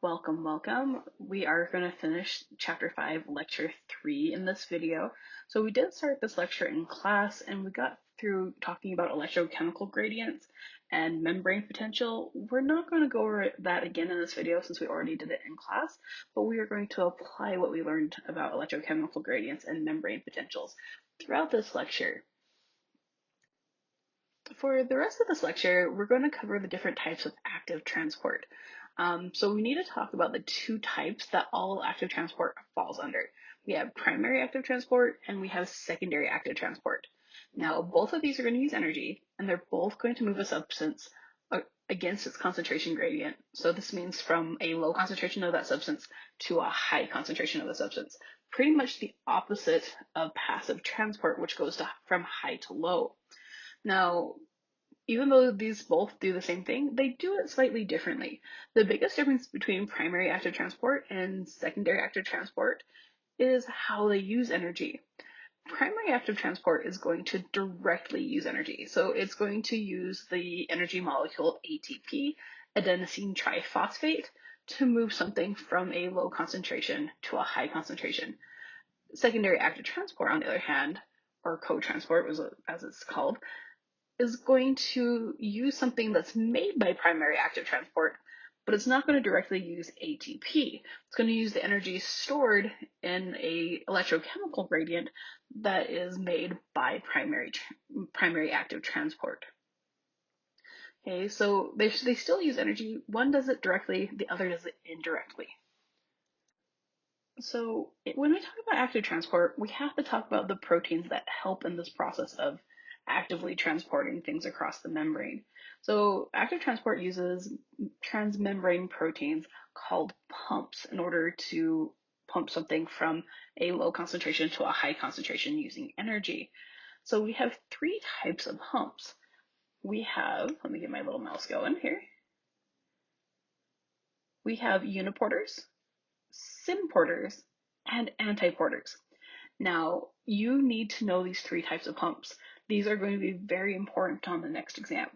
Welcome, welcome. We are going to finish Chapter 5, Lecture 3 in this video. So we did start this lecture in class and we got through talking about electrochemical gradients and membrane potential. We're not going to go over that again in this video since we already did it in class, but we are going to apply what we learned about electrochemical gradients and membrane potentials throughout this lecture. For the rest of this lecture, we're going to cover the different types of active transport. So we need to talk about the two types that all active transport falls under. We have primary active transport and we have secondary active transport. Now, both of these are going to use energy and they're both going to move a substance against its concentration gradient. So this means from a low concentration of that substance to a high concentration of the substance. Pretty much the opposite of passive transport, which goes from high to low. Now, even though these both do the same thing, they do it slightly differently. The biggest difference between primary active transport and secondary active transport is how they use energy. Primary active transport is going to directly use energy. So it's going to use the energy molecule ATP, adenosine triphosphate, to move something from a low concentration to a high concentration. Secondary active transport, on the other hand, or co-transport as it's called, is going to use something that's made by primary active transport, but it's not going to directly use ATP. It's going to use the energy stored in a electrochemical gradient that is made by primary active transport. Okay, so they still use energy. One does it directly, the other does it indirectly. So when we talk about active transport, we have to talk about the proteins that help in this process of actively transporting things across the membrane. So active transport uses transmembrane proteins called pumps in order to pump something from a low concentration to a high concentration using energy. So we have three types of pumps. We have, let me get my little mouse going here. We have uniporters, symporters, and antiporters. Now, you need to know these three types of pumps. These are going to be very important on the next exam.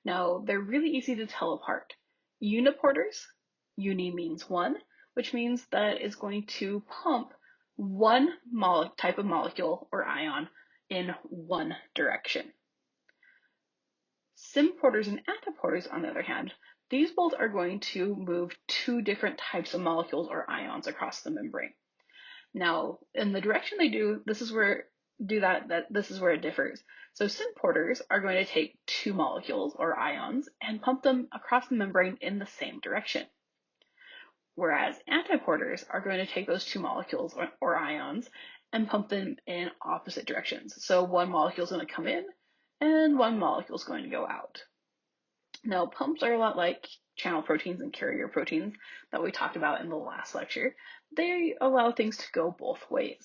Now, they're really easy to tell apart. Uniporters, uni means one, which means that it's going to pump one type of molecule or ion in one direction. Symporters and antiporters, on the other hand, these both are going to move two different types of molecules or ions across the membrane. Now, in the direction they do, this is where it differs. So symporters are going to take two molecules or ions and pump them across the membrane in the same direction. Whereas antiporters are going to take those two molecules or ions and pump them in opposite directions. So one molecule is going to come in and one molecule is going to go out. Now, pumps are a lot like channel proteins and carrier proteins that we talked about in the last lecture. They allow things to go both ways.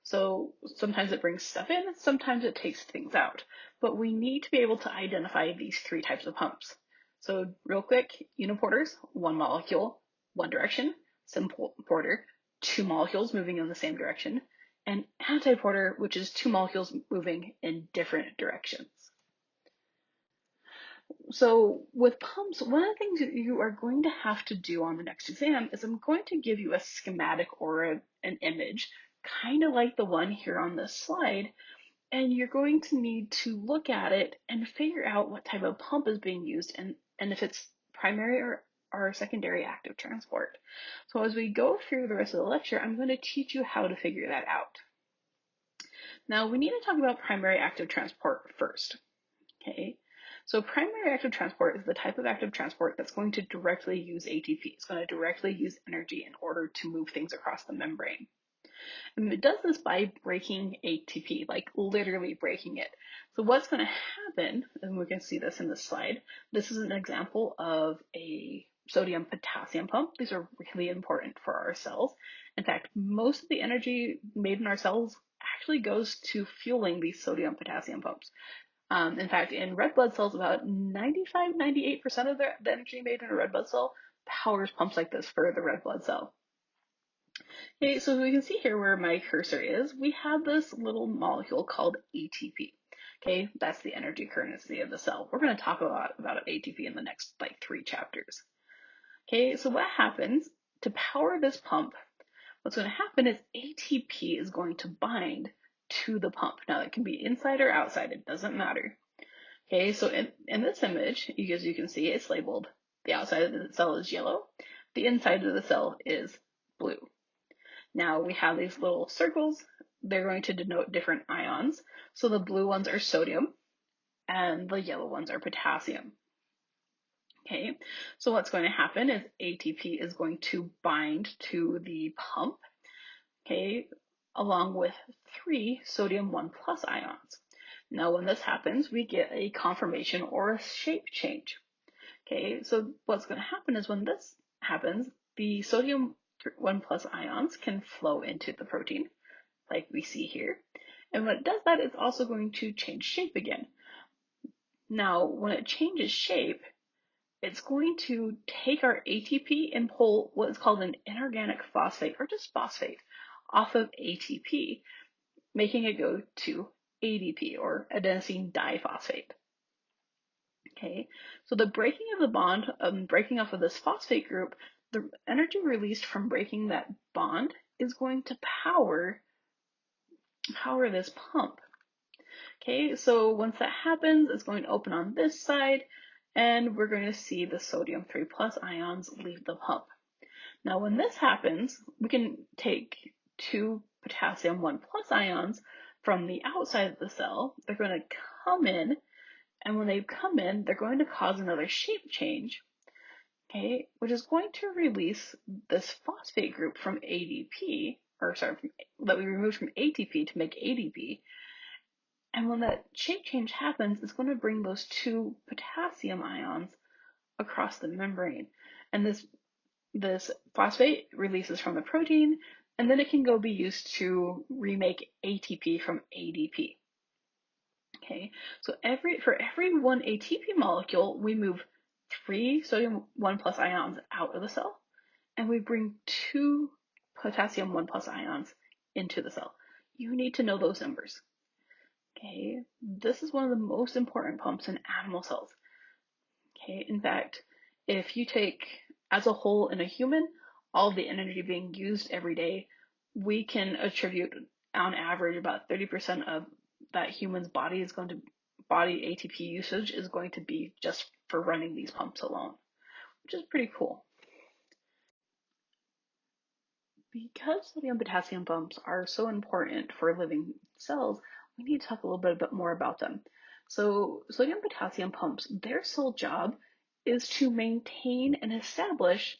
So sometimes it brings stuff in, sometimes it takes things out. But we need to be able to identify these three types of pumps. So real quick, uniporters, one molecule, one direction. Symporter, two molecules moving in the same direction. And antiporter, which is two molecules moving in different directions. So with pumps, one of the things that you are going to have to do on the next exam is I'm going to give you a schematic or an image, kind of like the one here on this slide, and you're going to need to look at it and figure out what type of pump is being used and if it's primary or secondary active transport. So as we go through the rest of the lecture, I'm going to teach you how to figure that out. Now we need to talk about primary active transport first. Okay. So primary active transport is the type of active transport that's going to directly use ATP. It's going to directly use energy in order to move things across the membrane. And it does this by breaking ATP, like literally breaking it. So what's going to happen, and we can see this in this slide, this is an example of a sodium potassium pump. These are really important for our cells. In fact, most of the energy made in our cells actually goes to fueling these sodium potassium pumps. In fact, in red blood cells, about 98% of the energy made in a red blood cell powers pumps like this for the red blood cell. Okay, so we can see here where my cursor is, we have this little molecule called ATP. Okay, that's the energy currency of the cell. We're going to talk a lot about ATP in the next 3 chapters. Okay, so what happens to power this pump? What's going to happen is ATP is going to bind to the pump. Now, it can be inside or outside, it doesn't matter. Okay, so in this image, as you can see, it's labeled the outside of the cell is yellow, the inside of the cell is blue. Now we have these little circles, they're going to denote different ions. So the blue ones are sodium and the yellow ones are potassium. Okay, so what's going to happen is ATP is going to bind to the pump, okay, along with 3 sodium 1 plus ions. Now when this happens, we get a conformation or a shape change. Okay, so what's going to happen is when this happens, the sodium 1 plus ions can flow into the protein, like we see here. And when it does that, it's also going to change shape again. Now, when it changes shape, it's going to take our ATP and pull what is called an inorganic phosphate, or just phosphate, off of ATP, making it go to ADP, or adenosine diphosphate. Okay, so the breaking of the bond, breaking off of this phosphate group, the energy released from breaking that bond is going to power this pump. Okay, so once that happens, it's going to open on this side, and we're going to see the sodium 3 plus ions leave the pump. Now, when this happens, we can take 2 potassium 1 plus ions from the outside of the cell. They're going to come in, and when they come in, they're going to cause another shape change, okay, which is going to release this phosphate group from ADP, that we removed from ATP to make ADP. And when that shape change happens, it's going to bring those 2 potassium ions across the membrane. And this phosphate releases from the protein, and then it can go be used to remake ATP from ADP. Okay, so for every 1 ATP molecule, we move 3 sodium 1 plus ions out of the cell, and we bring 2 potassium 1 plus ions into the cell. You need to know those numbers. Okay, this is one of the most important pumps in animal cells. Okay, in fact, if you take as a whole in a human, all the energy being used every day, we can attribute on average about 30% of that human's body ATP usage is going to be just for running these pumps alone, which is pretty cool. Because sodium potassium pumps are so important for living cells, we need to talk a little bit more about them. So sodium potassium pumps, their sole job is to maintain and establish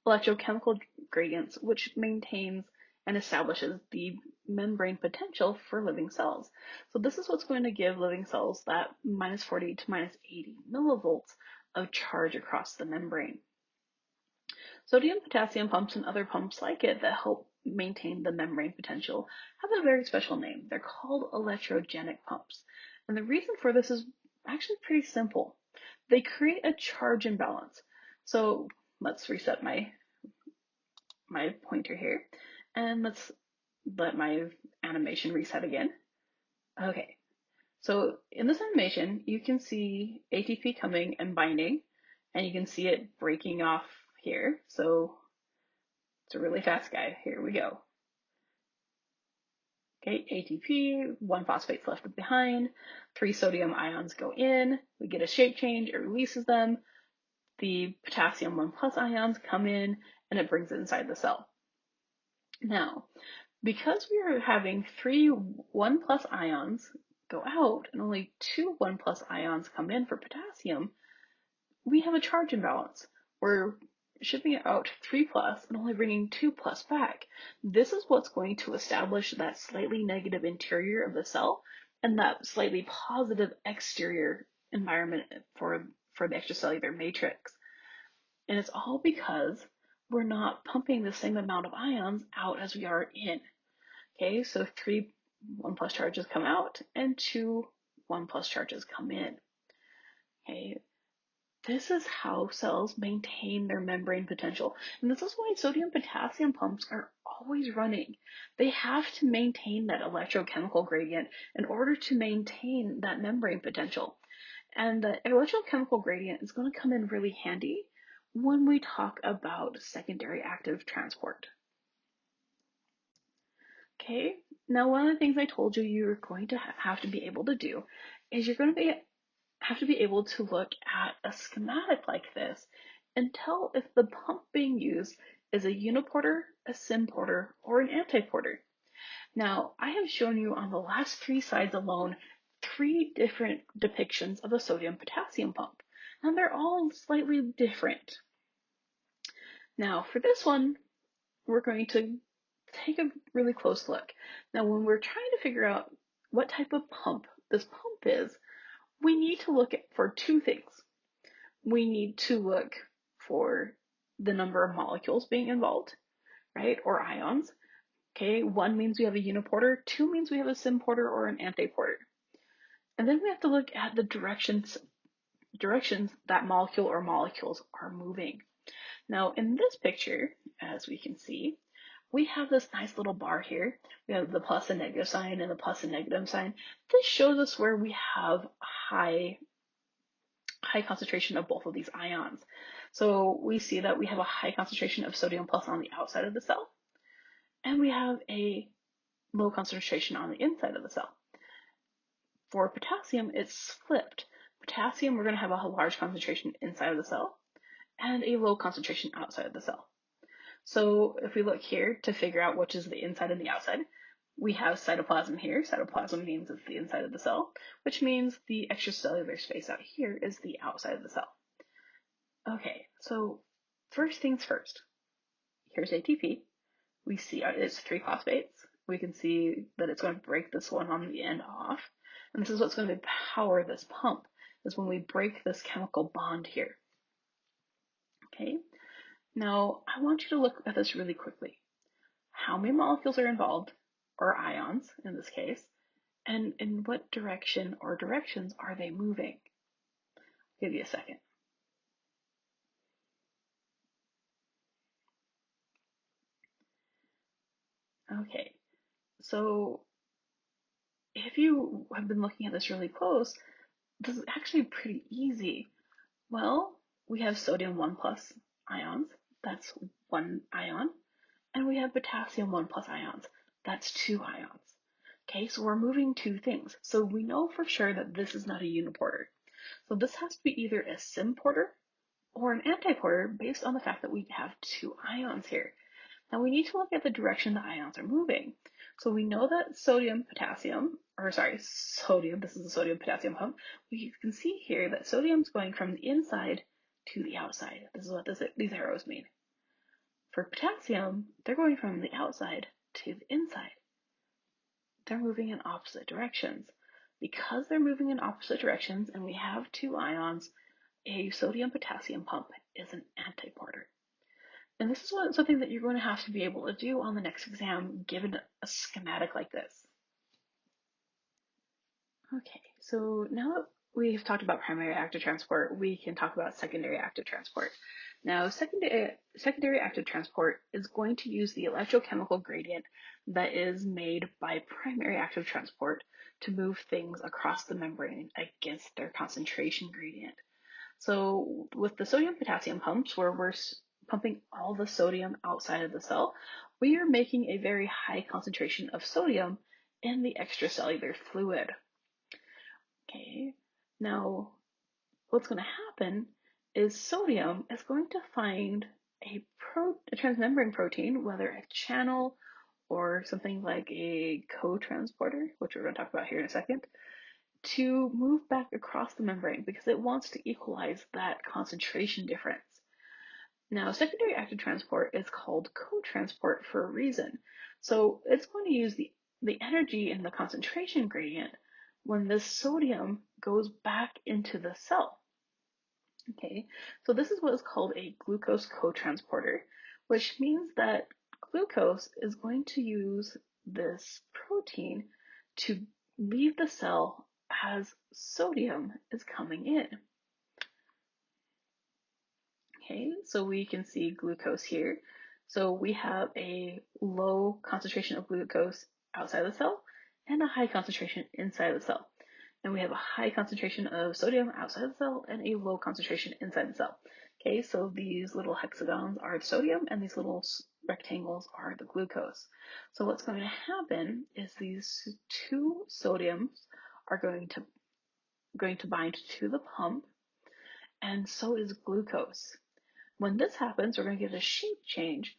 electrochemical gradients, which maintains and establishes the membrane potential for living cells. So this is what's going to give living cells that minus 40 to minus 80 millivolts of charge across the membrane. Sodium potassium pumps and other pumps like it that help maintain the membrane potential have a very special name. They're called electrogenic pumps. And the reason for this is actually pretty simple. They create a charge imbalance. So let's reset my pointer here, and let's let my animation reset again. Okay, so in this animation, you can see ATP coming and binding, and you can see it breaking off here. So it's a really fast guy. Here we go. Okay, ATP, 1 phosphate's left behind, 3 sodium ions go in, we get a shape change, it releases them, the potassium 1 plus ions come in, and it brings it inside the cell. Now, because we are having 3 1 plus ions go out and only 2 1 plus ions come in for potassium, we have a charge imbalance. We're shipping out 3 plus and only bringing 2 plus back. This is what's going to establish that slightly negative interior of the cell and that slightly positive exterior environment for the extracellular matrix. And it's all because we're not pumping the same amount of ions out as we are in. Okay, so 3 1 plus charges come out and 2 1 plus charges come in. Okay, this is how cells maintain their membrane potential. And this is why sodium potassium pumps are always running. They have to maintain that electrochemical gradient in order to maintain that membrane potential. And the electrochemical gradient is going to come in really handy when we talk about secondary active transport. Okay, now one of the things I told you you're going to have to be able to do is you're going to have to be able to look at a schematic like this and tell if the pump being used is a uniporter, a symporter, or an antiporter. Now, I have shown you on the last 3 slides alone 3 different depictions of a sodium-potassium pump. Now, they're all slightly different. Now, for this one, we're going to take a really close look. Now, when we're trying to figure out what type of pump this pump is, we need to look for 2 things. We need to look for the number of molecules being involved, right, or ions. Okay, 1 means we have a uniporter, 2 means we have a symporter or an antiporter. And then we have to look at the directions that molecule or molecules are moving. Now, in this picture, as we can see, we have this nice little bar here. We have the plus and negative sign and the plus and negative sign. This shows us where we have high concentration of both of these ions. So we see that we have a high concentration of sodium plus on the outside of the cell, and we have a low concentration on the inside of the cell. For potassium, it's flipped. Potassium, we're going to have a large concentration inside of the cell and a low concentration outside of the cell. So if we look here to figure out which is the inside and the outside, we have cytoplasm here. Cytoplasm means it's the inside of the cell, which means the extracellular space out here is the outside of the cell. Okay, so first things first. Here's ATP. We see it's 3 phosphates. We can see that it's going to break this one on the end off. And this is what's going to power this pump, is when we break this chemical bond here. Okay, now I want you to look at this really quickly. How many molecules are involved, or ions in this case, and in what direction or directions are they moving? I'll give you a second. Okay, so if you have been looking at this really close, this is actually pretty easy. Well, we have sodium 1 plus ions, that's 1 ion, and we have potassium 1 plus ions, that's 2 ions. Okay, so we're moving 2 things. So we know for sure that this is not a uniporter. So this has to be either a symporter or an antiporter based on the fact that we have 2 ions here. Now we need to look at the direction the ions are moving. So we know that sodium, this is a sodium potassium pump. We can see here that sodium is going from the inside to the outside. This is what these arrows mean. For potassium, they're going from the outside to the inside. They're moving in opposite directions. Because they're moving in opposite directions and we have 2 ions, a sodium potassium pump is an antiporter. And this is something that you're going to have to be able to do on the next exam given a schematic like this. Okay, so now that we've talked about primary active transport, we can talk about secondary active transport. Now, secondary active transport is going to use the electrochemical gradient that is made by primary active transport to move things across the membrane against their concentration gradient. So with the sodium potassium pumps, where we're pumping all the sodium outside of the cell, we are making a very high concentration of sodium in the extracellular fluid. Okay, now what's going to happen is sodium is going to find a transmembrane protein, whether a channel or something like a co-transporter, which we're going to talk about here in a second, to move back across the membrane because it wants to equalize that concentration difference. Now, secondary active transport is called co-transport for a reason. So it's going to use the energy in the concentration gradient when this sodium goes back into the cell. Okay, so this is what is called a glucose co-transporter, which means that glucose is going to use this protein to leave the cell as sodium is coming in. Okay, so we can see glucose here. So we have a low concentration of glucose outside the cell and a high concentration inside the cell. And we have a high concentration of sodium outside the cell and a low concentration inside the cell. Okay, so these little hexagons are the sodium and these little rectangles are the glucose. So what's going to happen is these two sodiums are going to bind to the pump, and so is glucose. When this happens, we're going to get a shape change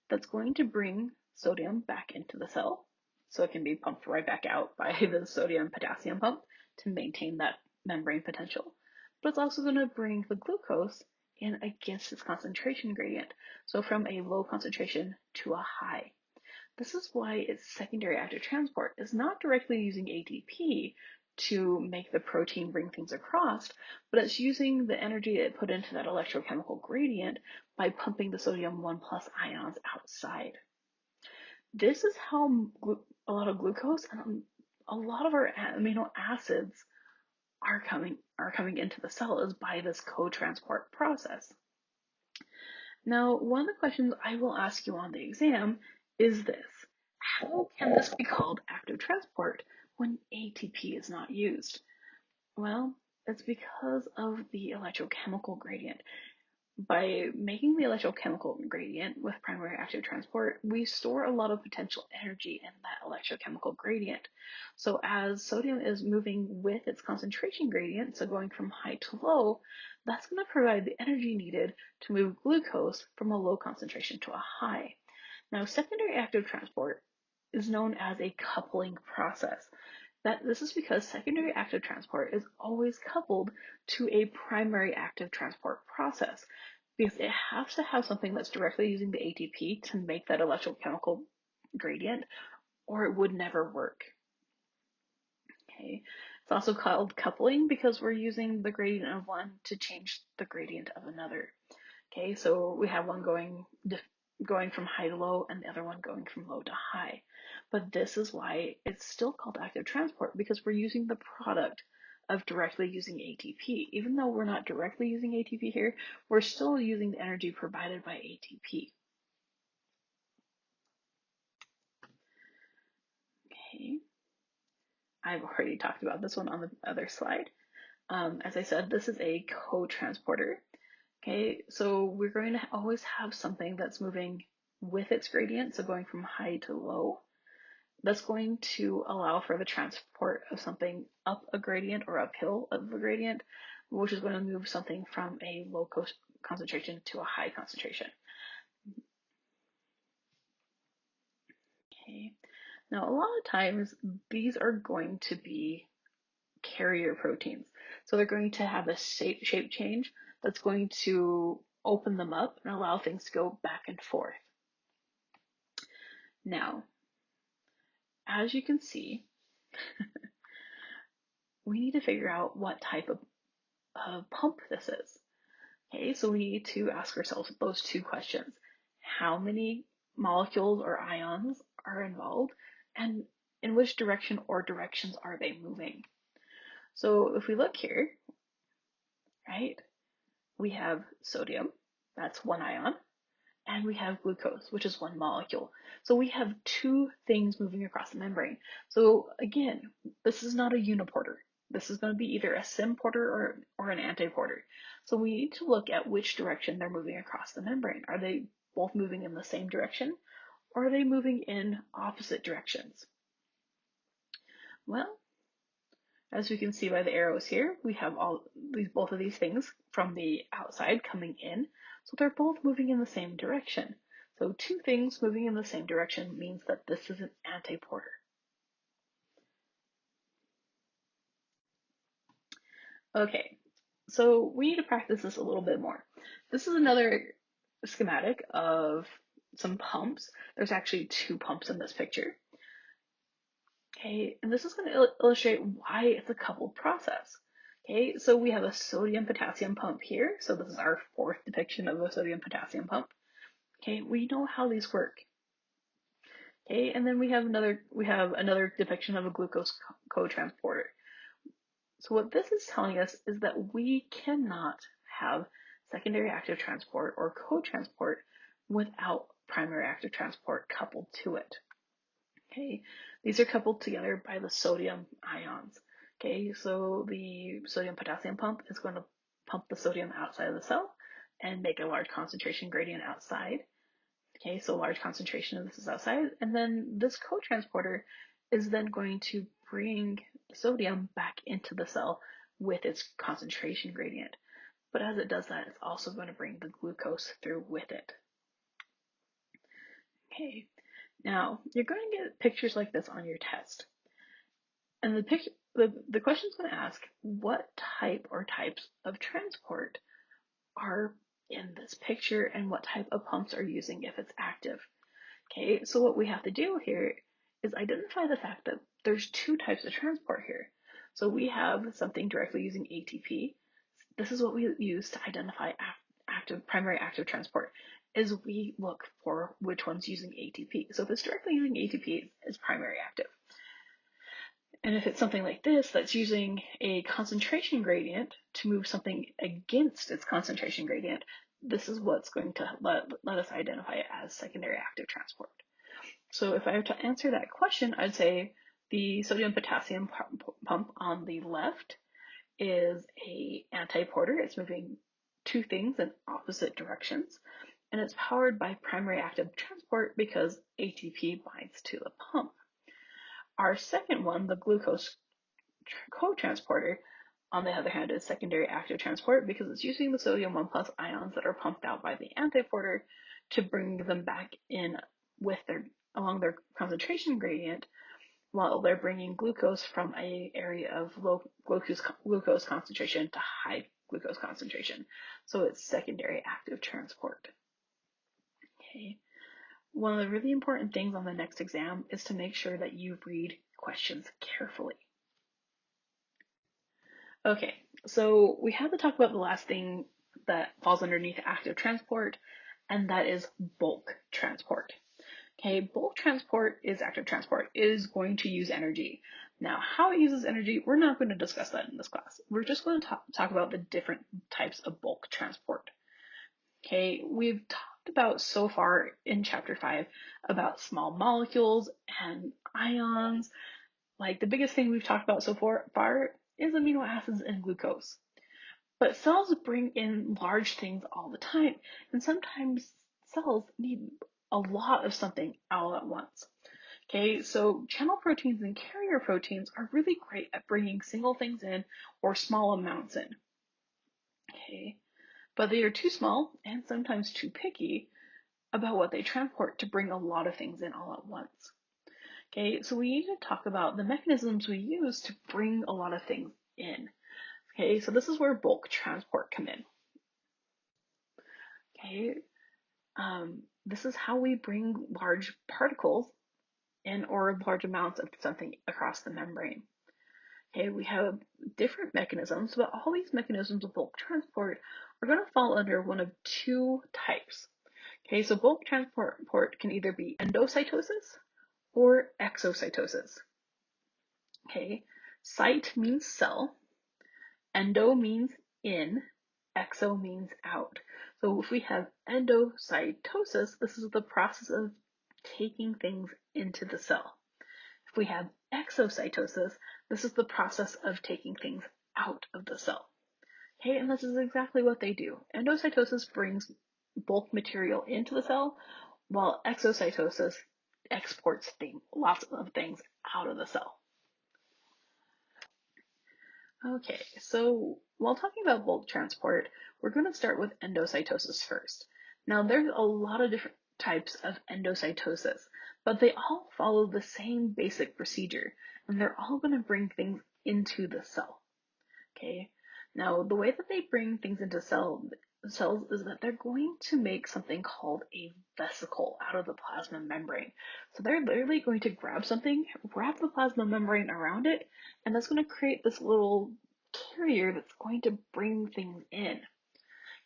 that's going to bring sodium back into the cell, so it can be pumped right back out by the sodium potassium pump to maintain that membrane potential. But it's also going to bring the glucose in against its concentration gradient, so from a low concentration to a high. This is why its secondary active transport is not directly using ATP to make the protein bring things across, but it's using the energy it put into that electrochemical gradient by pumping the sodium 1 plus ions outside. This is how a lot of glucose and a lot of our amino acids are coming into the cell is by this co-transport process. Now, one of the questions I will ask you on the exam is this: how can this be called active transport when ATP is not used? Well, it's because of the electrochemical gradient. By making the electrochemical gradient with primary active transport, we store a lot of potential energy in that electrochemical gradient. So as sodium is moving with its concentration gradient, so going from high to low, that's going to provide the energy needed to move glucose from a low concentration to a high. Now, secondary active transport is known as a coupling process. This is because secondary active transport is always coupled to a primary active transport process, because it has to have something that's directly using the ATP to make that electrochemical gradient, or it would never work. Okay, it's also called coupling because we're using the gradient of one to change the gradient of another. Okay, so we have one going from high to low and the other one going from low to high. But this is why it's still called active transport, because we're using the product of directly using ATP. Even though we're not directly using ATP here, we're still using the energy provided by ATP. Okay, I've already talked about this one on the other slide. As I said, this is a co-transporter. Okay, so we're going to always have something that's moving with its gradient, so going from high to low. That's going to allow for the transport of something up a gradient or uphill of a gradient, which is going to move something from a low concentration to a high concentration. Okay, now a lot of times these are going to be carrier proteins. So they're going to have a shape change that's going to open them up and allow things to go back and forth. Now, as you can see, we need to figure out what type of pump this is. Okay, so we need to ask ourselves those two questions. How many molecules or ions are involved, and in which direction or directions are they moving? So if we look here, right, we have sodium, that's one ion, and we have glucose, which is one molecule. So we have two things moving across the membrane. So again, this is not a uniporter. This is going to be either a symporter or an antiporter. So we need to look at which direction they're moving across the membrane. Are they both moving in the same direction, or are they moving in opposite directions? Well, as we can see by the arrows here, we have both of these things from the outside coming in, so they're both moving in the same direction. So two things moving in the same direction means that this is an antiporter. Okay, so we need to practice this a little bit more. This is another schematic of some pumps. There's actually two pumps in this picture. Okay, and this is going to illustrate why it's a coupled process. Okay, so we have a sodium potassium pump here. So this is our fourth depiction of a sodium potassium pump. Okay, we know how these work. Okay, and then we have another depiction of a glucose co-transporter. So what this is telling us is that we cannot have secondary active transport or co-transport without primary active transport coupled to it. Okay, these are coupled together by the sodium ions. Okay, so the sodium potassium pump is going to pump the sodium outside of the cell, and make a large concentration gradient outside. Okay, so large concentration of this is outside, and then this co-transporter is then going to bring sodium back into the cell with its concentration gradient. But as it does that, it's also going to bring the glucose through with it. Okay, now you're going to get pictures like this on your test. And the question is going to ask what type or types of transport are in this picture and what type of pumps are using if it's active. Okay, so what we have to do here is identify the fact that there's two types of transport here. So we have something directly using ATP. This is what we use to identify primary active transport, is we look for which one's using ATP. So if it's directly using ATP, it's primary active. And if it's something like this that's using a concentration gradient to move something against its concentration gradient, this is what's going to let us identify it as secondary active transport. So if I have to answer that question, I'd say the sodium potassium pump on the left is a antiporter. It's moving two things in opposite directions, and it's powered by primary active transport because ATP binds to the pump. Our second one, the glucose co-transporter, on the other hand, is secondary active transport because it's using the sodium 1 plus ions that are pumped out by the antiporter to bring them back in with along their concentration gradient, while they're bringing glucose from an area of low glucose concentration to high glucose concentration. So it's secondary active transport. Okay. One of the really important things on the next exam is to make sure that you read questions carefully. Okay, so we have to talk about the last thing that falls underneath active transport, and that is bulk transport. Okay, bulk transport is active transport, is going to use energy. Now, how it uses energy, we're not going to discuss that in this class. We're just going to talk about the different types of bulk transport. Okay, we've talked about so far in chapter 5 about small molecules and ions. Like the biggest thing we've talked about so far is amino acids and glucose. But cells bring in large things all the time, and sometimes cells need a lot of something all at once. Okay, so channel proteins and carrier proteins are really great at bringing single things in or small amounts in. Okay, but they are too small and sometimes too picky about what they transport to bring a lot of things in all at once. Okay, so we need to talk about the mechanisms we use to bring a lot of things in. Okay, so this is where bulk transport come in. Okay, this is how we bring large particles in or large amounts of something across the membrane. Okay, we have different mechanisms, but all these mechanisms of bulk transport are going to fall under one of two types. Okay, so bulk transport can either be endocytosis or exocytosis. Okay, cyte means cell, endo means in, exo means out. So if we have endocytosis, this is the process of taking things into the cell. If we have exocytosis, this is the process of taking things out of the cell. Okay, and this is exactly what they do. Endocytosis brings bulk material into the cell, while exocytosis exports lots of things out of the cell. Okay, so while talking about bulk transport, we're going to start with endocytosis first. Now, there's a lot of different types of endocytosis, but they all follow the same basic procedure, and they're all going to bring things into the cell. Okay, now the way that they bring things into cells is that they're going to make something called a vesicle out of the plasma membrane. So they're literally going to grab something, wrap the plasma membrane around it, and that's going to create this little carrier that's going to bring things in.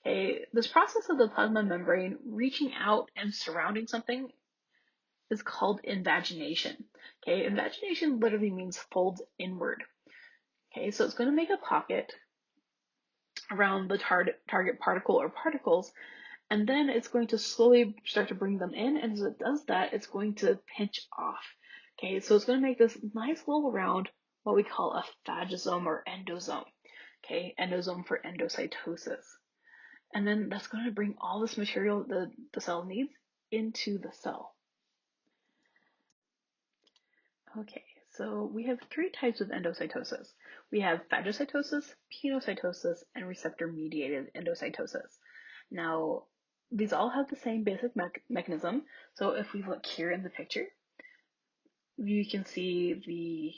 Okay, this process of the plasma membrane reaching out and surrounding something is called invagination. Okay, invagination literally means folds inward. Okay, so it's going to make a pocket around the target particle or particles, and then it's going to slowly start to bring them in, and as it does that, it's going to pinch off. Okay, so it's going to make this nice little round, what we call a phagosome or endosome. Okay, endosome for endocytosis. And then that's going to bring all this material the cell needs into the cell. Okay, so we have three types of endocytosis. We have phagocytosis, pinocytosis, and receptor-mediated endocytosis. Now, these all have the same basic mechanism. So if we look here in the picture, you can see the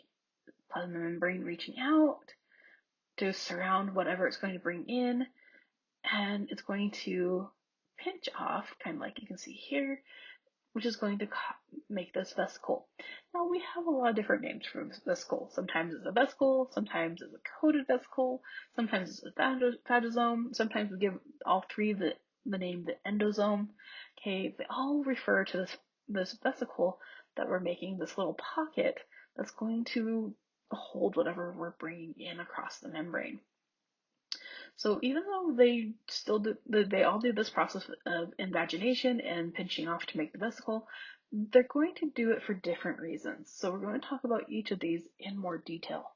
plasma membrane reaching out to surround whatever it's going to bring in, and it's going to pinch off, kind of like you can see here, which is going to make this vesicle. Now we have a lot of different names for vesicle. Sometimes it's a vesicle, sometimes it's a coated vesicle, sometimes it's a phagosome, sometimes we give all three the name the endosome. Okay, they all refer to this vesicle that we're making, this little pocket that's going to hold whatever we're bringing in across the membrane. So even though they all do this process of invagination and pinching off to make the vesicle, they're going to do it for different reasons. So we're going to talk about each of these in more detail.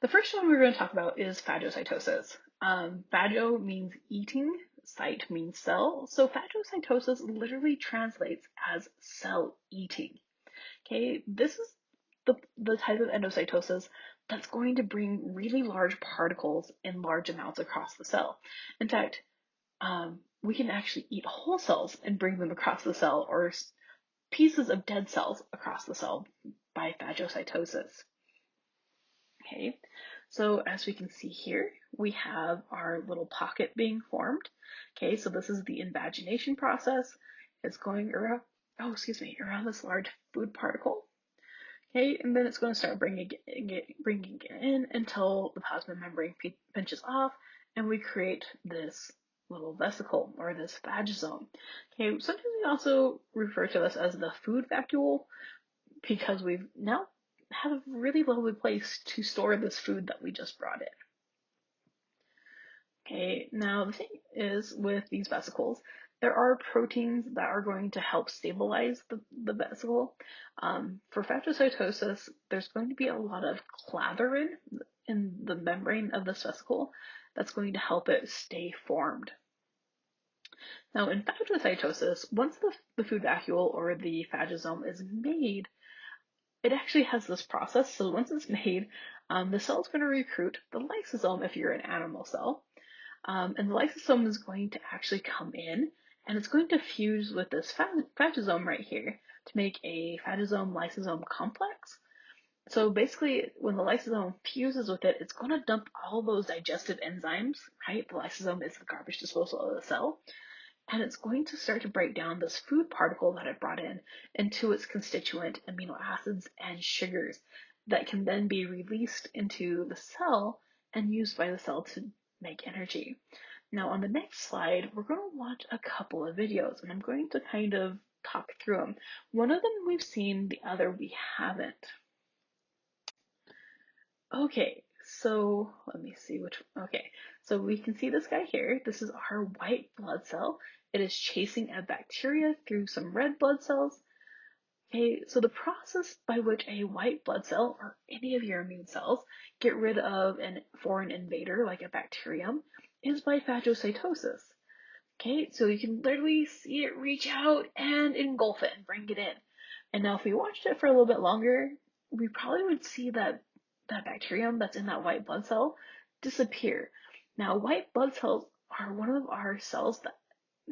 The first one we're going to talk about is phagocytosis. Phago means eating, cyte means cell, so phagocytosis literally translates as cell eating. Okay, this is the type of endocytosis that's going to bring really large particles in large amounts across the cell. In fact, we can actually eat whole cells and bring them across the cell, or pieces of dead cells across the cell by phagocytosis. Okay, so as we can see here, we have our little pocket being formed. Okay, so this is the invagination process. It's going around, around this large food particle. Okay, and then it's going to start bringing it in until the plasma membrane pinches off, and we create this little vesicle or this phagosome. Okay, sometimes we also refer to this as the food vacuole because we've now have a really lovely place to store this food that we just brought in. Okay, now the thing is with these vesicles, there are proteins that are going to help stabilize the vesicle. For phagocytosis, there's going to be a lot of clathrin in the membrane of this vesicle that's going to help it stay formed. Now in phagocytosis, once the food vacuole or the phagosome is made, it actually has this process. So once it's made, the cell is going to recruit the lysosome if you're an animal cell. And the lysosome is going to actually come in and it's going to fuse with this phagosome right here to make a phagosome lysosome complex. So basically, when the lysosome fuses with it, it's going to dump all those digestive enzymes, right? The lysosome is the garbage disposal of the cell. And it's going to start to break down this food particle that it brought in into its constituent amino acids and sugars that can then be released into the cell and used by the cell to make energy. Now on the next slide, we're going to watch a couple of videos and I'm going to kind of talk through them. One of them we've seen, the other we haven't. Okay, so let me see okay, so we can see this guy here. This is our white blood cell. It is chasing a bacteria through some red blood cells. Okay, so the process by which a white blood cell or any of your immune cells get rid of a foreign invader like a bacterium is by phagocytosis. Okay, so you can literally see it reach out and engulf it and bring it in. And now if we watched it for a little bit longer, we probably would see that bacterium that's in that white blood cell disappear. Now, white blood cells are one of our cells that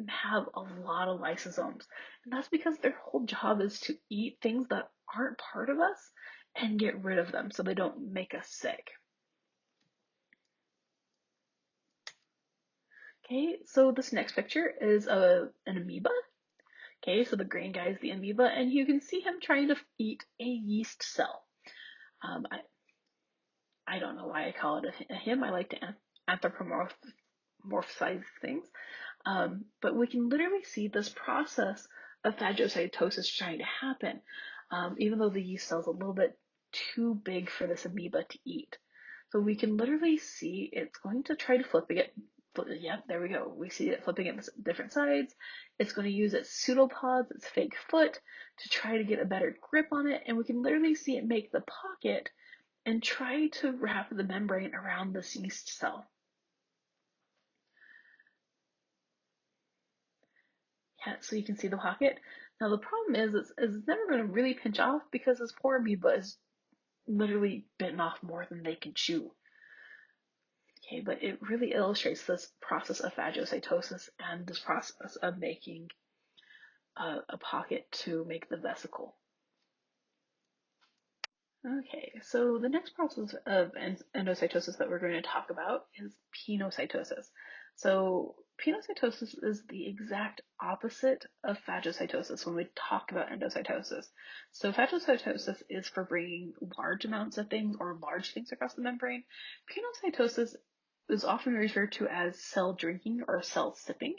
have a lot of lysosomes. And that's because their whole job is to eat things that aren't part of us and get rid of them so they don't make us sick. Okay, so this next picture is an amoeba. Okay, so the green guy is the amoeba, and you can see him trying to eat a yeast cell. I don't know why I call it a him. I like to anthropomorphize things. But we can literally see this process of phagocytosis trying to happen, even though the yeast cell is a little bit too big for this amoeba to eat. So we can literally see it's going to try to flipping it. Yep, there we go. We see it flipping at different sides. It's going to use its pseudopods, its fake foot, to try to get a better grip on it. And we can literally see it make the pocket and try to wrap the membrane around this yeast cell. So you can see the pocket. Now the problem is it's never going to really pinch off because this poor amoeba is literally bitten off more than they can chew. Okay, but it really illustrates this process of phagocytosis and this process of making a pocket to make the vesicle. Okay, so the next process of endocytosis that we're going to talk about is pinocytosis. So pinocytosis is the exact opposite of phagocytosis when we talk about endocytosis. So phagocytosis is for bringing large amounts of things or large things across the membrane. Pinocytosis is often referred to as cell drinking or cell sipping.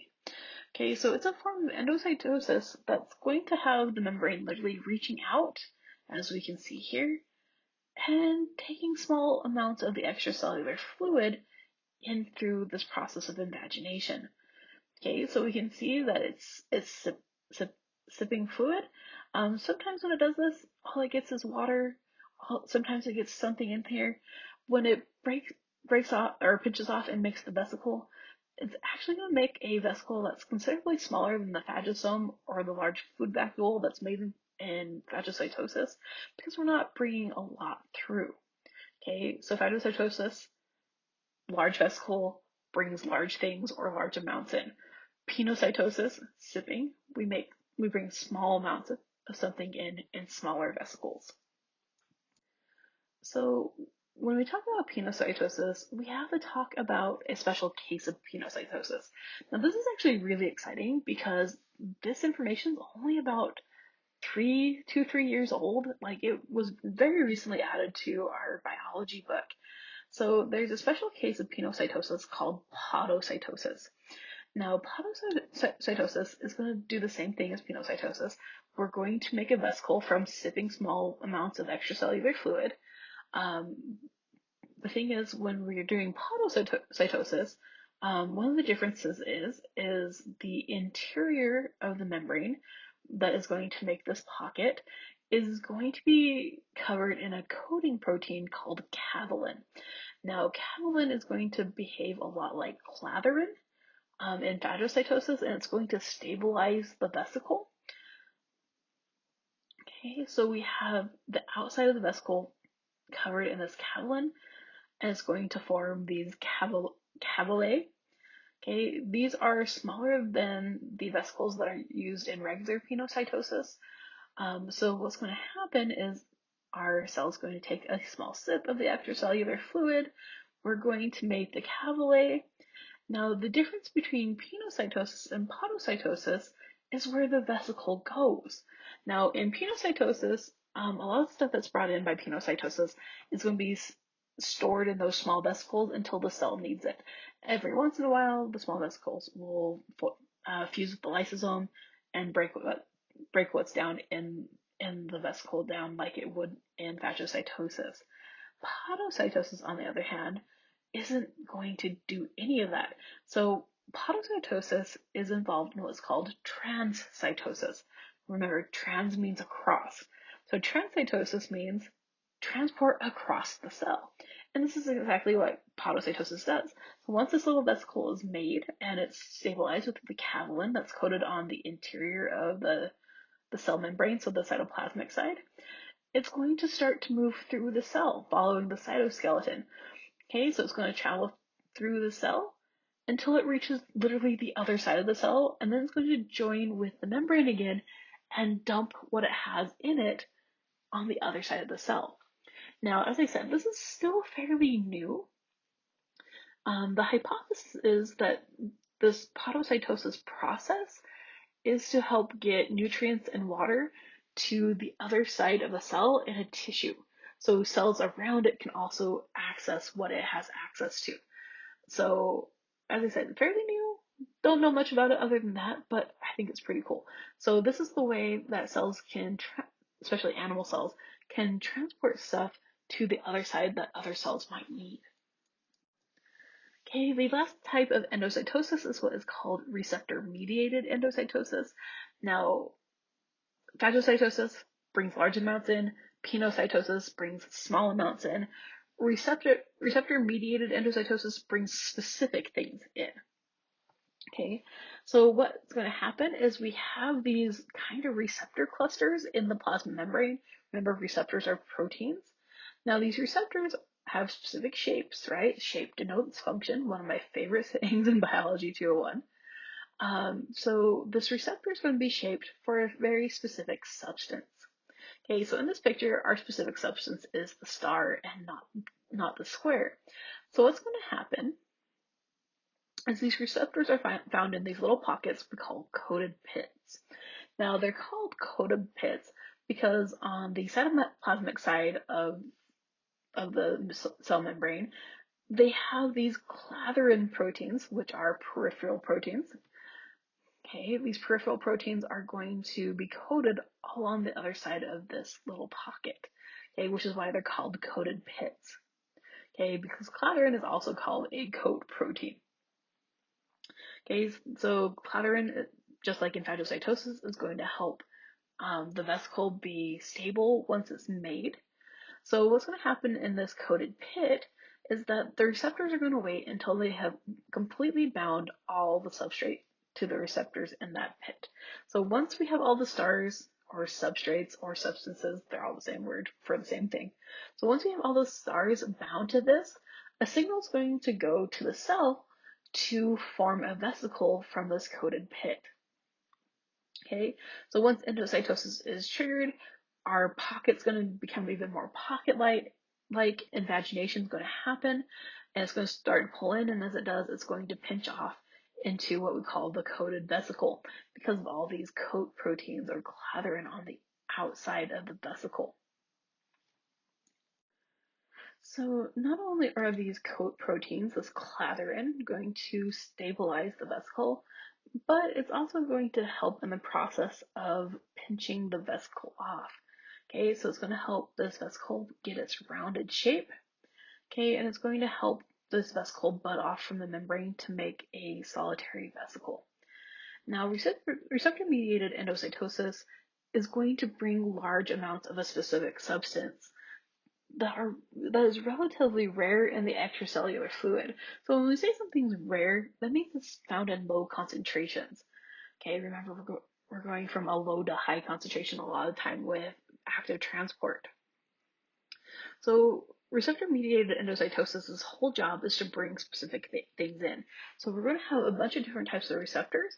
Okay, so it's a form of endocytosis that's going to have the membrane literally reaching out, as we can see here, and taking small amounts of the extracellular fluid in through this process of invagination. Okay, so we can see that it's sipping fluid. Sometimes when it does this, all it gets is water. Sometimes it gets something in here. When it breaks off or pinches off and makes the vesicle, it's actually going to make a vesicle that's considerably smaller than the phagosome or the large food vacuole that's made in phagocytosis because we're not bringing a lot through. Okay, so phagocytosis, large vesicle, brings large things or large amounts in. Pinocytosis, sipping, we bring small amounts of something in smaller vesicles. So when we talk about pinocytosis, we have to talk about a special case of pinocytosis. Now this is actually really exciting because this information is only about 3 years old. Like it was very recently added to our biology book. So there's a special case of pinocytosis called podocytosis. Now, podocytosis is going to do the same thing as pinocytosis. We're going to make a vesicle from sipping small amounts of extracellular fluid. The thing is, when we're doing podocytosis, one of the differences is the interior of the membrane that is going to make this pocket is going to be covered in a coating protein called cavelin. Now, cavelin is going to behave a lot like clathrin in phagocytosis, and it's going to stabilize the vesicle. Okay, so we have the outside of the vesicle covered in this cavelin, and it's going to form these cavellae. Okay, these are smaller than the vesicles that are used in regular pinocytosis. So what's going to happen is our cell is going to take a small sip of the extracellular fluid. We're going to make the cavellae. Now, the difference between pinocytosis and podocytosis is where the vesicle goes. Now, in pinocytosis, a lot of stuff that's brought in by pinocytosis is going to be stored in those small vesicles until the cell needs it. Every once in a while, the small vesicles will fuse with the lysosome and break what's down in the vesicle down like it would in phagocytosis. Podocytosis, on the other hand, isn't going to do any of that. So podocytosis is involved in what's called transcytosis. Remember, trans means across. So transcytosis means transport across the cell. And this is exactly what podocytosis does. So once this little vesicle is made and it's stabilized with the cavelin that's coated on the interior of the cell membrane, so the cytoplasmic side, it's going to start to move through the cell following the cytoskeleton. Okay, so it's going to travel through the cell until it reaches literally the other side of the cell, and then it's going to join with the membrane again and dump what it has in it on the other side of the cell. Now, as I said, this is still fairly new. The hypothesis is that this podocytosis process is to help get nutrients and water to the other side of the cell in a tissue. So cells around it can also access what it has access to. So, as I said, fairly new. Don't know much about it other than that, but I think it's pretty cool. So this is the way that cells can, especially animal cells, can transport stuff to the other side that other cells might need. Okay, the last type of endocytosis is what is called receptor-mediated endocytosis. Now, phagocytosis brings large amounts in, pinocytosis brings small amounts in, receptor-mediated endocytosis brings specific things in. Okay, so what's going to happen is we have these kind of receptor clusters in the plasma membrane. Remember, receptors are proteins. Now, these receptors have specific shapes, right? Shape denotes function, one of my favorite things in Biology 201. So this receptor is going to be shaped for a very specific substance. Okay, so in this picture, our specific substance is the star and not the square. So what's going to happen is these receptors are found in these little pockets we call coated pits. Now they're called coated pits because on the cytoplasmic side of the cell membrane, they have these clathrin proteins, which are peripheral proteins. Okay, these peripheral proteins are going to be coated all on the other side of this little pocket. Okay, which is why they're called coated pits. Okay, because clathrin is also called a coat protein. Okay, so clathrin, just like in phagocytosis, is going to help the vesicle be stable once it's made. So what's going to happen in this coated pit is that the receptors are going to wait until they have completely bound all the substrate to the receptors in that pit. So once we have all the stars or substrates or substances, they're all the same word for the same thing. So once we have all the stars bound to this, a signal is going to go to the cell to form a vesicle from this coated pit. Okay, so once endocytosis is triggered, our pocket's going to become even more pocket-like, invagination is going to happen, and it's going to start to pull in, and as it does, it's going to pinch off into what we call the coated vesicle because of all these coat proteins or clathrin on the outside of the vesicle. So not only are these coat proteins, this clathrin, going to stabilize the vesicle, but it's also going to help in the process of pinching the vesicle off. Okay, so it's going to help this vesicle get its rounded shape. Okay, and it's going to help this vesicle bud off from the membrane to make a solitary vesicle. Now, receptor-mediated endocytosis is going to bring large amounts of a specific substance that is relatively rare in the extracellular fluid. So when we say something's rare, that means it's found in low concentrations. Okay, remember we're going from a low to high concentration a lot of the time with active transport. So receptor-mediated endocytosis' whole job is to bring specific things in. So we're going to have a bunch of different types of receptors,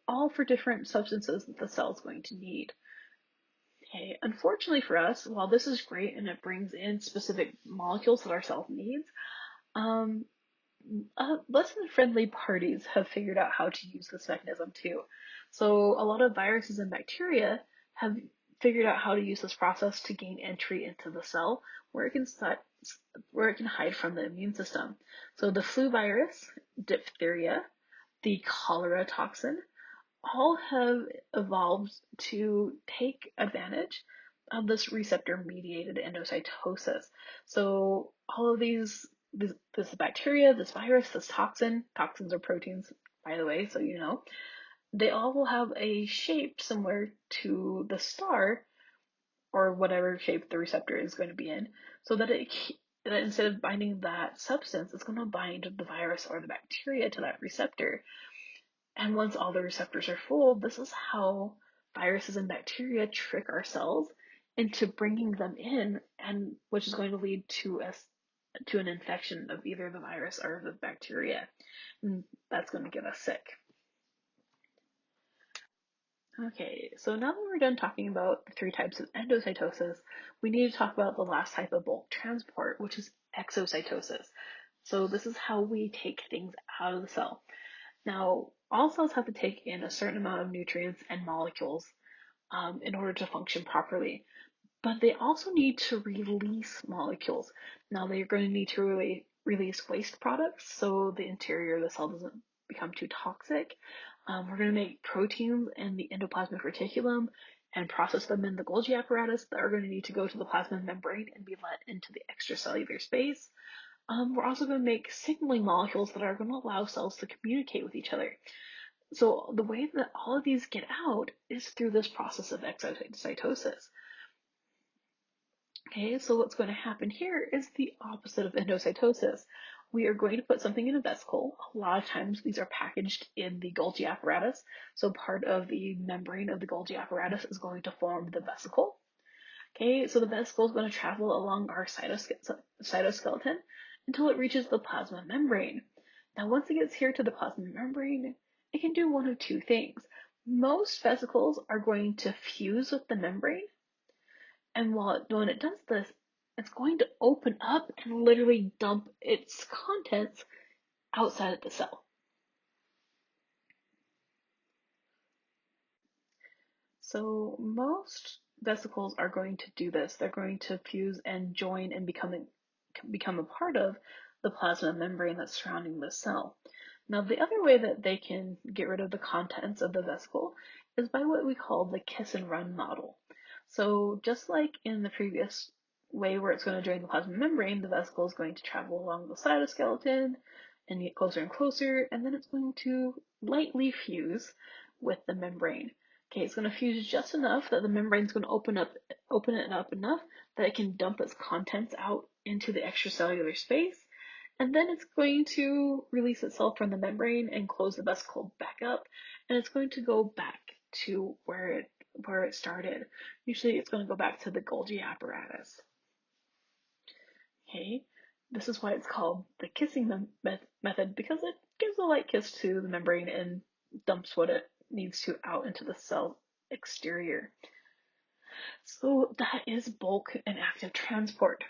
all for different substances that the cell is going to need. Okay, unfortunately for us, while this is great and it brings in specific molecules that our cell needs, um, less than friendly parties have figured out how to use this mechanism too. So a lot of viruses and bacteria have figured out how to use this process to gain entry into the cell where it can hide from the immune system. So the flu virus, diphtheria, the cholera toxin, all have evolved to take advantage of this receptor-mediated endocytosis. So all of this bacteria, this virus, this toxins are proteins, by the way, so you know, they all will have a shape similar to the star or whatever shape the receptor is going to be in, so that that instead of binding that substance, it's going to bind the virus or the bacteria to that receptor. And once all the receptors are full, this is how viruses and bacteria trick our cells into bringing them in, and which is going to lead to an infection of either the virus or the bacteria. And that's going to get us sick. Okay, so now that we're done talking about the three types of endocytosis, we need to talk about the last type of bulk transport, which is exocytosis. So this is how we take things out of the cell. Now, all cells have to take in a certain amount of nutrients and molecules in order to function properly, but they also need to release molecules. Now, they're going to need to release waste products so the interior of the cell doesn't become too toxic. We're going to make proteins in the endoplasmic reticulum and process them in the Golgi apparatus that are going to need to go to the plasma membrane and be let into the extracellular space. We're also going to make signaling molecules that are going to allow cells to communicate with each other. So the way that all of these get out is through this process of exocytosis. Okay, so what's going to happen here is the opposite of endocytosis. We are going to put something in a vesicle. A lot of times these are packaged in the Golgi apparatus. So part of the membrane of the Golgi apparatus is going to form the vesicle. Okay, so the vesicle is going to travel along our cytoskeleton until it reaches the plasma membrane. Now, once it gets here to the plasma membrane, it can do one of two things. Most vesicles are going to fuse with the membrane, and when it does this, it's going to open up and literally dump its contents outside of the cell. So most vesicles are going to do this. They're going to fuse and join and become a part of the plasma membrane that's surrounding the cell. Now, the other way that they can get rid of the contents of the vesicle is by what we call the kiss and run model. So just like in the previous way where it's going to join the plasma membrane, the vesicle is going to travel along the cytoskeleton and get closer and closer, and then it's going to lightly fuse with the membrane. Okay, it's going to fuse just enough that the membrane's going to open it up enough that it can dump its contents out into the extracellular space, and then it's going to release itself from the membrane and close the vesicle back up, and it's going to go back to where it started. Usually it's going to go back to the Golgi apparatus. Okay, this is why it's called the kissing method, because it gives a light kiss to the membrane and dumps what it needs to out into the cell exterior. So that is bulk and active transport.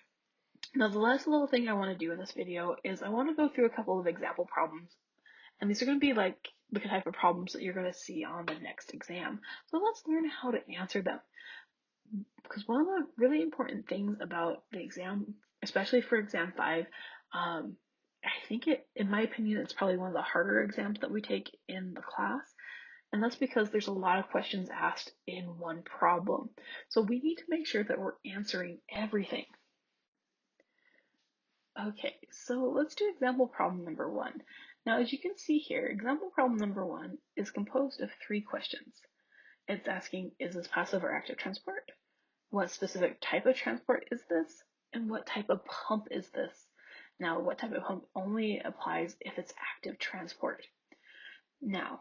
Now, the last little thing I want to do in this video is I want to go through a couple of example problems, and these are going to be like the type of problems that you're going to see on the next exam. So let's learn how to answer them. Because one of the really important things about the exam, especially for exam 5, I think in my opinion, it's probably one of the harder exams that we take in the class. And that's because there's a lot of questions asked in one problem. So we need to make sure that we're answering everything. Okay, so let's do example problem number 1. Now, as you can see here, example problem number 1 is composed of 3 questions. It's asking, is this passive or active transport? What specific type of transport is this? And what type of pump is this? Now, what type of pump only applies if it's active transport? Now,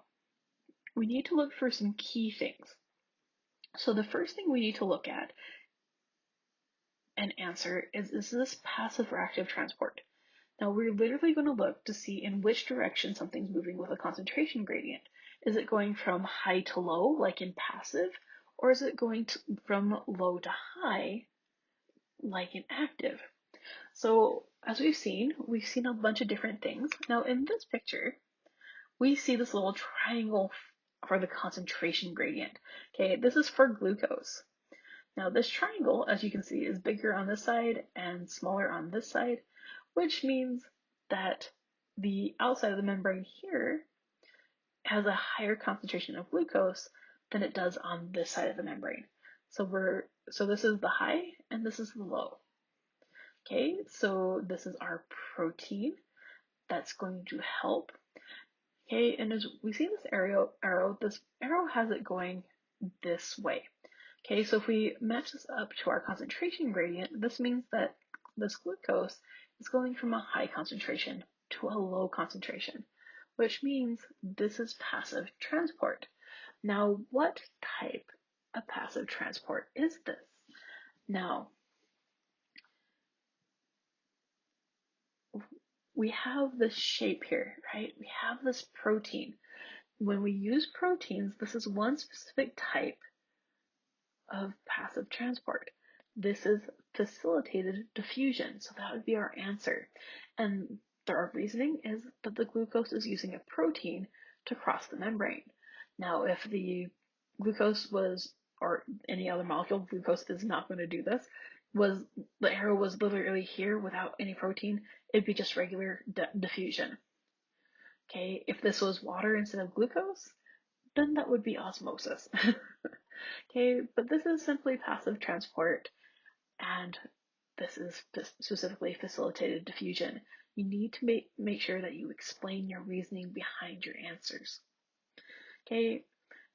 we need to look for some key things. So the first thing we need to look at and answer is this passive or active transport? Now we're literally going to look to see in which direction something's moving with a concentration gradient. Is it going from high to low, like in passive, or is it going from low to high, like in active? So as we've seen a bunch of different things. Now in this picture, we see this little triangle for the concentration gradient. Okay, this is for glucose. Now this triangle, as you can see, is bigger on this side and smaller on this side, which means that the outside of the membrane here has a higher concentration of glucose than it does on this side of the membrane. So this is the high and this is the low. Okay, so this is our protein that's going to help. Okay, and as we see this this arrow has it going this way. Okay, so if we match this up to our concentration gradient, this means that this glucose is going from a high concentration to a low concentration, which means this is passive transport. Now, what type of passive transport is this? Now, we have this shape here, right? We have this protein. When we use proteins, this is one specific type of passive transport. This is facilitated diffusion, so that would be our answer. And our reasoning is that the glucose is using a protein to cross the membrane. Now, if the glucose was, or any other molecule, glucose is not going to do this, the arrow was literally here without any protein, it'd be just regular diffusion. Okay, if this was water instead of glucose, then that would be osmosis. Okay, but this is simply passive transport, and this is specifically facilitated diffusion. You need to make sure that you explain your reasoning behind your answers. Okay,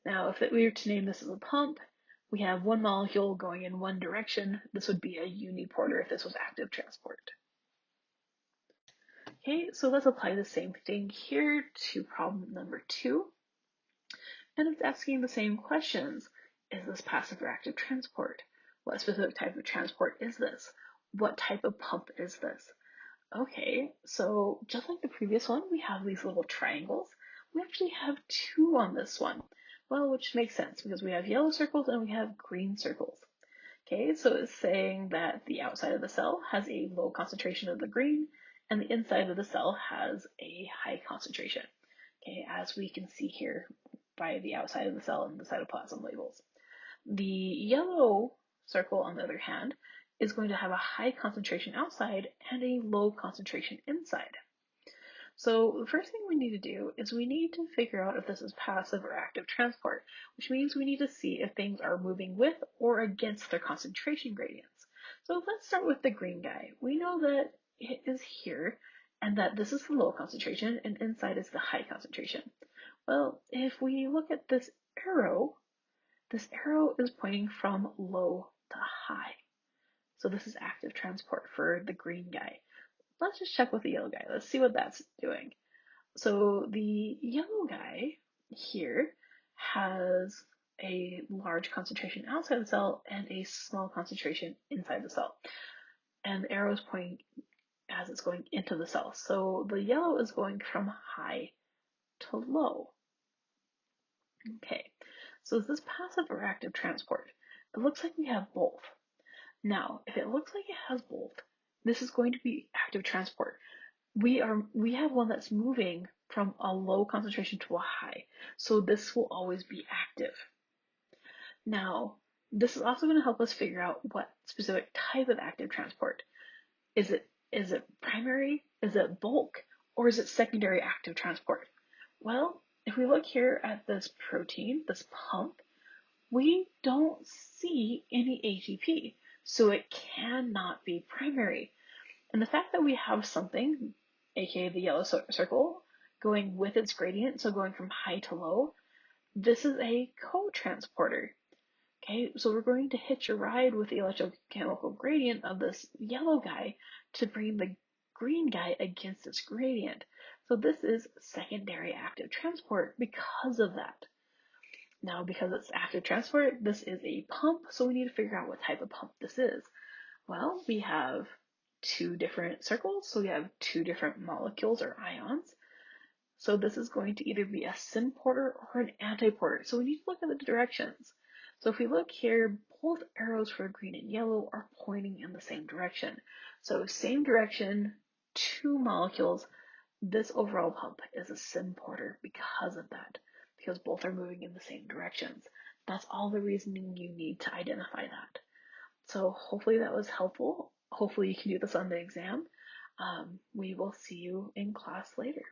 now if we were to name this as a pump, we have one molecule going in one direction. This would be a uniporter if this was active transport. Okay, so let's apply the same thing here to problem number 2. And it's asking the same questions. Is this passive or active transport? What specific type of transport is this? What type of pump is this? Okay, so just like the previous one, we have these little triangles. We actually have 2 on this one. Well, which makes sense because we have yellow circles and we have green circles. Okay, so it's saying that the outside of the cell has a low concentration of the green and the inside of the cell has a high concentration. Okay, as we can see here by the outside of the cell and the cytoplasm labels. The yellow circle, on the other hand, is going to have a high concentration outside and a low concentration inside. So the first thing we need to do is we need to figure out if this is passive or active transport, which means we need to see if things are moving with or against their concentration gradients. So let's start with the green guy. We know that it is here and that this is the low concentration and inside is the high concentration. Well, if we look at this arrow is pointing from low to high. So this is active transport for the green guy. Let's just check with the yellow guy. Let's see what that's doing. So the yellow guy here has a large concentration outside the cell and a small concentration inside the cell. And the arrow is pointing as it's going into the cell. So the yellow is going from high to low. Okay, so is this passive or active transport? It looks like we have both. Now, if it looks like it has both, this is going to be active transport. We have one that's moving from a low concentration to a high, so this will always be active. Now, this is also going to help us figure out what specific type of active transport. Is it primary? Is it bulk? Or is it secondary active transport? Well, if we look here at this protein, this pump, we don't see any ATP, so it cannot be primary. And the fact that we have something, aka the yellow circle, going with its gradient, so going from high to low, this is a co-transporter. Okay, so we're going to hitch a ride with the electrochemical gradient of this yellow guy to bring the green guy against its gradient. So this is secondary active transport because of that. Now, because it's active transport, this is a pump, so we need to figure out what type of pump this is. Well, we have 2 different circles, so we have 2 different molecules or ions. So this is going to either be a symporter or an antiporter. So we need to look at the directions. So if we look here, both arrows for green and yellow are pointing in the same direction. So same direction, 2 molecules. This overall pump is a symporter because of that, because both are moving in the same directions. That's all the reasoning you need to identify that. So hopefully that was helpful. Hopefully you can do this on the exam. We will see you in class later.